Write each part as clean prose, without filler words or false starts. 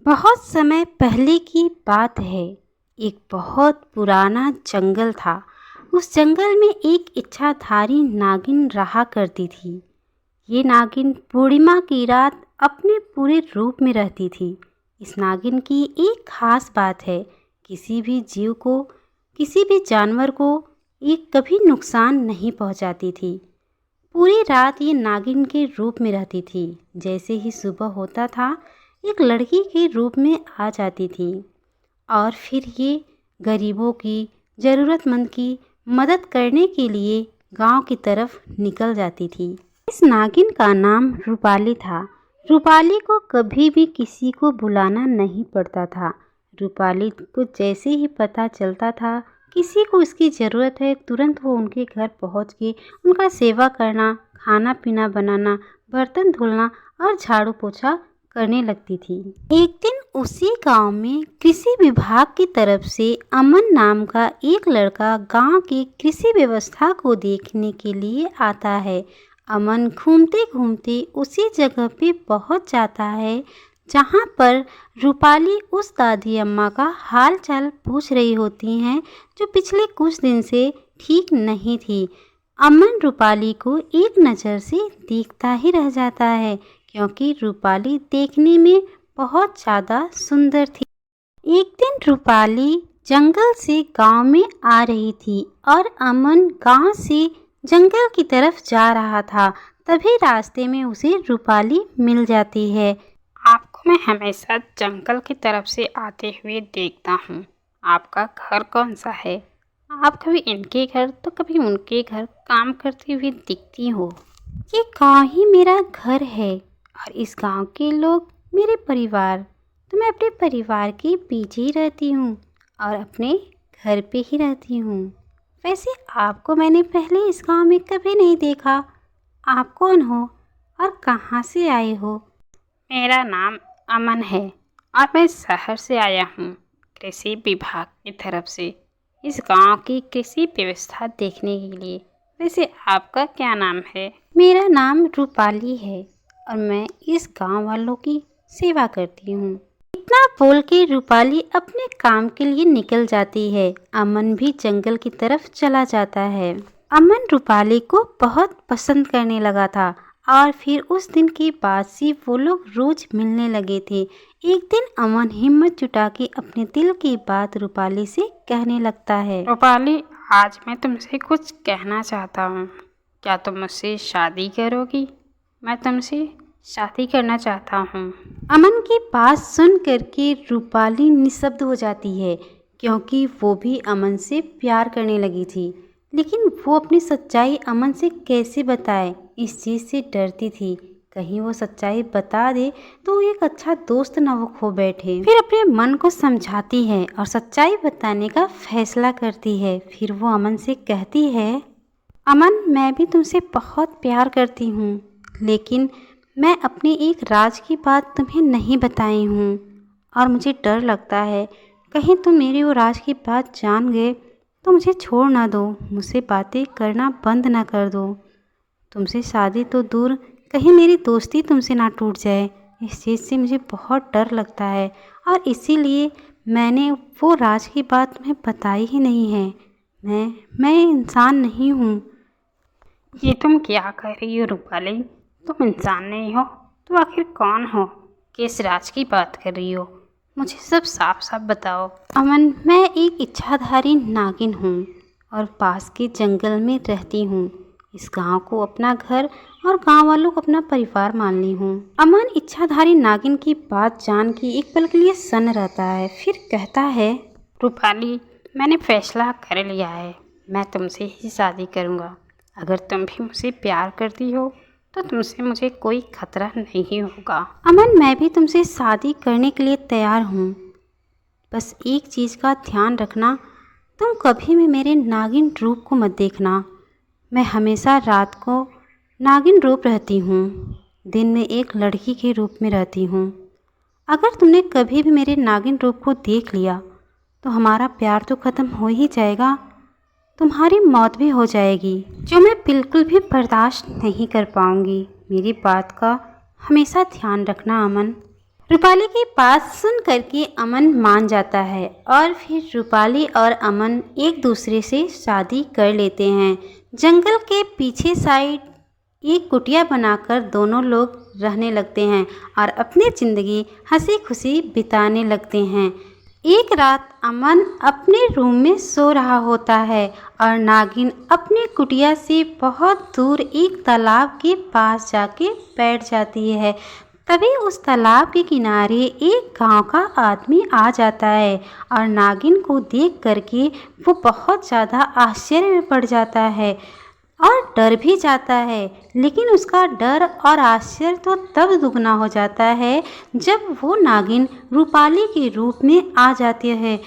बहुत समय पहले की बात है। एक बहुत पुराना जंगल था। उस जंगल में एक इच्छाधारी नागिन रहा करती थी। ये नागिन पूर्णिमा की रात अपने पूरे रूप में रहती थी। इस नागिन की एक खास बात है, किसी भी जीव को, किसी भी जानवर को ये कभी नुकसान नहीं पहुंचाती थी। पूरी रात ये नागिन के रूप में रहती थी। जैसे ही सुबह होता था, एक लड़की के रूप में आ जाती थी और फिर ये गरीबों की, ज़रूरतमंद की मदद करने के लिए गांव की तरफ निकल जाती थी। इस नागिन का नाम रूपाली था। रूपाली को कभी भी किसी को बुलाना नहीं पड़ता था। रूपाली को जैसे ही पता चलता था किसी को इसकी ज़रूरत है, तुरंत वो उनके घर पहुंच के उनका सेवा करना, खाना पीना बनाना, बर्तन धुलना और झाड़ू पोछा करने लगती थी। एक दिन उसी गांव में कृषि विभाग की तरफ से अमन नाम का एक लड़का गांव की कृषि व्यवस्था को देखने के लिए आता है। अमन घूमते घूमते उसी जगह पे पहुंच जाता है जहां पर रूपाली उस दादी अम्मा का हाल चाल पूछ रही होती हैं, जो पिछले कुछ दिन से ठीक नहीं थी। अमन रूपाली को एक नज़र से देखता ही रह जाता है, क्योंकि रूपाली देखने में बहुत ज़्यादा सुंदर थी। एक दिन रूपाली जंगल से गांव में आ रही थी और अमन गांव से जंगल की तरफ जा रहा था। तभी रास्ते में उसे रूपाली मिल जाती है। आपको मैं हमेशा जंगल की तरफ से आते हुए देखता हूँ। आपका घर कौन सा है? आप कभी इनके घर तो कभी उनके घर काम करती हुई दिखती हो। ये गांव ही मेरा घर है और इस गांव के लोग मेरे परिवार। तो मैं अपने परिवार के पीछे ही रहती हूँ और अपने घर पे ही रहती हूँ। वैसे आपको मैंने पहले इस गांव में कभी नहीं देखा। आप कौन हो और कहाँ से आए हो? मेरा नाम अमन है और मैं शहर से आया हूँ, कृषि विभाग की तरफ से, इस गांव की कृषि व्यवस्था देखने के लिए। वैसे आपका क्या नाम है? मेरा नाम रूपाली है और मैं इस गांव वालों की सेवा करती हूँ। इतना बोल के रूपाली अपने काम के लिए निकल जाती है। अमन भी जंगल की तरफ चला जाता है। अमन रूपाली को बहुत पसंद करने लगा था और फिर उस दिन के बाद से वो लोग रोज मिलने लगे थे। एक दिन अमन हिम्मत जुटा के अपने दिल की बात रूपाली से कहने लगता है। रूपाली, आज मैं तुमसे कुछ कहना चाहता हूँ। क्या तुम मुझसे शादी करोगी? मैं तुमसे शादी करना चाहता हूँ। अमन की बात सुन करके रूपाली निशब्द हो जाती है, क्योंकि वो भी अमन से प्यार करने लगी थी। लेकिन वो अपनी सच्चाई अमन से कैसे बताए, इस चीज़ से डरती थी। कहीं वो सच्चाई बता दे तो एक अच्छा दोस्त ना वो खो बैठे। फिर अपने मन को समझाती है और सच्चाई बताने का फैसला करती है। फिर वो अमन से कहती है, अमन, मैं भी तुमसे बहुत प्यार करती हूँ, लेकिन मैं अपनी एक राज की बात तुम्हें नहीं बताई हूँ और मुझे डर लगता है कहीं तुम मेरी वो राज की बात जान गए तो मुझे छोड़ ना दो, मुझसे बातें करना बंद ना कर दो। तुमसे शादी तो दूर, कहीं मेरी दोस्ती तुमसे ना टूट जाए, इस चीज़ से मुझे बहुत डर लगता है और इसीलिए मैंने वो राज की बात तुम्हें बताई ही नहीं है। मैं इंसान नहीं हूँ। ये तुम क्या कह रही हो रूपाली? तुम इंसान नहीं हो तो आखिर कौन हो? किस राज की बात कर रही हो? मुझे सब साफ साफ बताओ। अमन, मैं एक इच्छाधारी नागिन हूँ और पास के जंगल में रहती हूँ। इस गांव को अपना घर और गांव वालों को अपना परिवार मान ली हूँ। अमन इच्छाधारी नागिन की बात जान के एक पल के लिए सन्न रहता है, फिर कहता है, रूपाली, मैंने फैसला कर लिया है, मैं तुमसे ही शादी करूँगा। अगर तुम भी मुझसे प्यार करती हो तो तुमसे मुझे कोई खतरा नहीं होगा। अमन, मैं भी तुमसे शादी करने के लिए तैयार हूँ। बस एक चीज़ का ध्यान रखना, तुम कभी भी मेरे नागिन रूप को मत देखना। मैं हमेशा रात को नागिन रूप रहती हूँ, दिन में एक लड़की के रूप में रहती हूँ। अगर तुमने कभी भी मेरे नागिन रूप को देख लिया तो हमारा प्यार तो ख़त्म हो ही जाएगा, तुम्हारी मौत भी हो जाएगी, जो मैं बिल्कुल भी बर्दाश्त नहीं कर पाऊँगी। मेरी बात का हमेशा ध्यान रखना अमन। रूपाली की बात सुन करके अमन मान जाता है और फिर रूपाली और अमन एक दूसरे से शादी कर लेते हैं। जंगल के पीछे साइड एक कुटिया बनाकर दोनों लोग रहने लगते हैं और अपनी ज़िंदगी हंसी खुशी बिताने लगते हैं। एक रात अमन अपने रूम में सो रहा होता है और नागिन अपने कुटिया से बहुत दूर एक तालाब के पास जाके बैठ जाती है। तभी उस तालाब के किनारे एक गांव का आदमी आ जाता है और नागिन को देख करके वो बहुत ज़्यादा आश्चर्य में पड़ जाता है और डर भी जाता है। लेकिन उसका डर और आश्चर्य तो तब दुगना हो जाता है जब वो नागिन रूपाली के रूप में आ जाती है।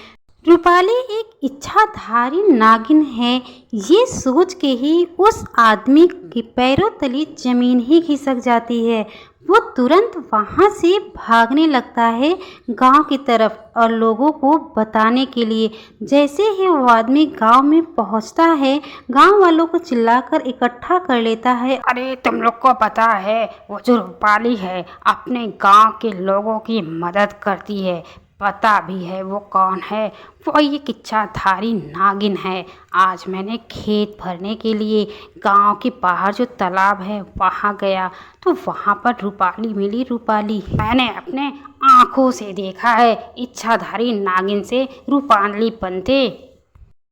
रूपाली एक इच्छाधारी नागिन है, ये सोच के ही उस आदमी के पैरों तले जमीन ही खिसक जाती है। वो तुरंत वहाँ से भागने लगता है गांव की तरफ और लोगों को बताने के लिए। जैसे ही वो आदमी गांव में पहुँचता है, गांव वालों को चिल्लाकर इकट्ठा कर लेता है। अरे तुम लोग को पता है वो जो रूपाली है अपने गांव के लोगों की मदद करती है, पता भी है वो कौन है। वो एक इच्छाधारी नागिन है। आज मैंने खेत भरने के लिए गांव के बाहर जो तालाब है वहाँ गया तो वहाँ पर रूपाली मिली। रूपाली मैंने अपने आँखों से देखा है इच्छाधारी नागिन से रूपाली बनते।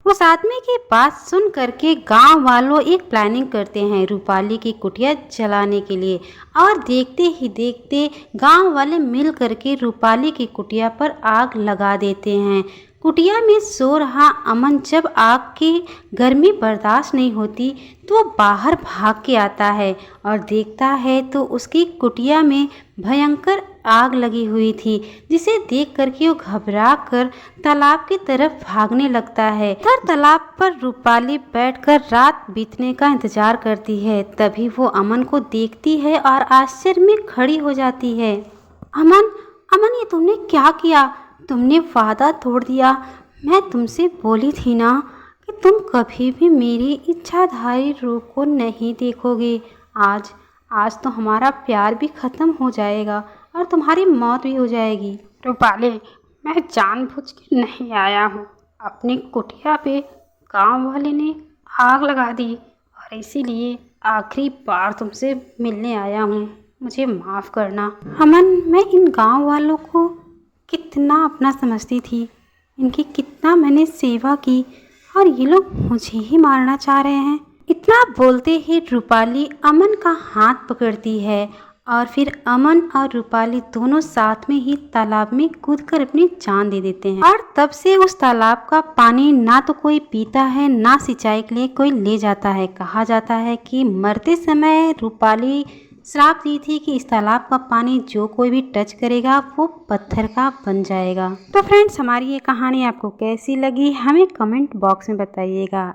उस आदमी की बात सुन करके गांव वालों एक प्लानिंग करते हैं रूपाली की कुटिया जलाने के लिए और देखते ही देखते गांव वाले मिल करके रूपाली की कुटिया पर आग लगा देते हैं। कुटिया में सो रहा अमन जब आग की गर्मी बर्दाश्त नहीं होती तो वो बाहर भाग के आता है और देखता है तो उसकी कुटिया में भयंकर आग लगी हुई थी, जिसे देख करके वो घबरा कर तालाब की तरफ भागने लगता है। तर तालाब पर रूपाली बैठकर रात बीतने का इंतजार करती है। तभी वो अमन को देखती है और आश्चर्य में खड़ी हो जाती है। अमन, अमन, ये तुमने क्या किया? तुमने वादा तोड़ दिया। मैं तुमसे बोली थी ना कि तुम कभी भी मेरी इच्छाधारी रूप को नहीं देखोगे। आज तो हमारा प्यार भी ख़त्म हो जाएगा और तुम्हारी मौत भी हो जाएगी। रूपाली मैं जानबूझ के नहीं आया हूँ। अपनी कुटिया पे गांव वाले ने आग लगा दी और इसीलिए आखिरी बार तुमसे मिलने आया हूँ। मुझे माफ़ करना। अमन, मैं इन गांव वालों को कितना अपना समझती थी, इनकी कितना मैंने सेवा की और ये लोग मुझे ही मारना चाह रहे हैं। इतना बोलते ही रूपाली अमन का हाथ पकड़ती है और फिर अमन और रूपाली दोनों साथ में ही तालाब में कूदकर अपनी जान दे देते हैं। और तब से उस तालाब का पानी ना तो कोई पीता है ना सिंचाई के लिए कोई ले जाता है। कहा जाता है कि मरते समय रूपाली श्राप दी थी कि इस तालाब का पानी जो कोई भी टच करेगा वो पत्थर का बन जाएगा। तो फ्रेंड्स, हमारी ये कहानी आपको कैसी लगी हमें कमेंट बॉक्स में बताइएगा।